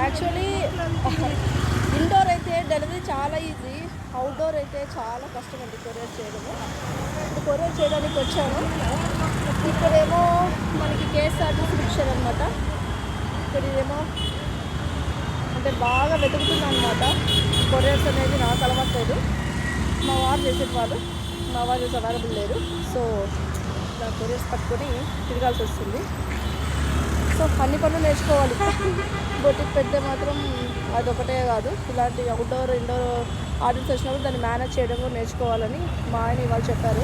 Actually indoor అయితే delivery చాలా easy, outdoor అయితే చాలా కష్టం అండి కొరియర్ చేయడము. ఇప్పుడు కొరియర్ చేయడానికి వచ్చాను. ఇక్కడేమో మనకి కేఎస్ఆర్టీసీ ఇచ్చారు అనమాట. ఇక్కడ ఇదేమో అంటే బాగా వెతుకుతున్నాను అనమాట. కొరియర్స్ అనేది నాకు అలవాట్లేదు, మా వారు చేసేవాళ్ళు, మా వారు చేసే అవైలబుల్ లేదు. సో నా కొరియర్స్ పట్టుకొని తిరగాల్సి వస్తుంది. సో అన్ని పనులు నేర్చుకోవాలి. బొటిక్ పెడితే మాత్రం అదొకటే కాదు, ఇలాంటి అవుట్డోర్ ఇండోర్ ఆర్డర్స్ వచ్చినప్పుడు దాన్ని మేనేజ్ చేయడం కూడా నేర్చుకోవాలని మా ఆయన ఇవాళ చెప్పారు.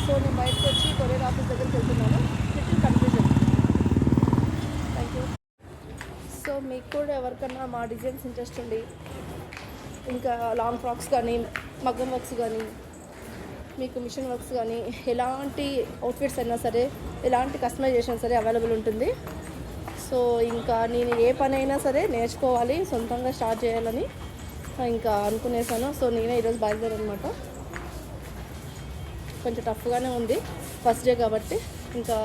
సో నేను బయటకు వచ్చి కొరియర్ ఆఫీస్ దగ్గరికి వెళ్తున్నాను. కన్ఫ్యూజన్. Thank you. సో మీకు కూడా ఎవరికన్నా మా డిజైన్స్ ఇంట్రెస్ట్ ఉండి, ఇంకా లాంగ్ ఫ్రాక్స్ కానీ, మగ్గం వర్క్స్ కానీ, మీకు మిషన్ వర్క్స్ కానీ, ఎలాంటి అవుట్ఫిట్స్ అయినా సరే, ఎలాంటి కస్టమైజేషన్ సరే అవైలబుల్ ఉంటుంది. సో ఇంకా నేను ఏ పని అయినా సరే నేర్చుకోవాలి, సొంతంగా స్టార్ట్ చేయాలని ఇంకా అనుకునేసాను. సో నేనే ఈరోజు బయలుదేరనమాట. కొంచెం టఫ్గానే ఉంది, ఫస్ట్ డే కాబట్టి. ఇంకా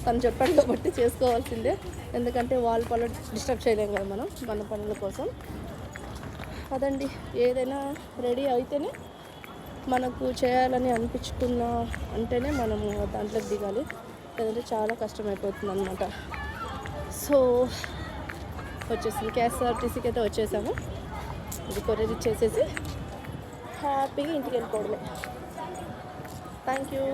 తను చెప్పాడు కాబట్టి చేసుకోవాల్సిందే, ఎందుకంటే వాళ్ళ పనులు డిస్టర్బ్ చేయలేము కదా మనం మన పనుల కోసం. అదండి, ఏదైనా రెడీ అయితేనే మనకు చేయాలని అనిపించుకున్నా అంటేనే మనము దాంట్లోకి దిగాలి, లేదంటే చాలా కష్టమైపోతుంది అనమాట. సో వచ్చేసింది, కేఎస్ఆర్టీసీకి అయితే వచ్చేసాము. ఇది కొరియర్ ఇచ్చేసేసి హ్యాపీగా ఇంటికి వెళ్ళిపోవడమే. Thank you.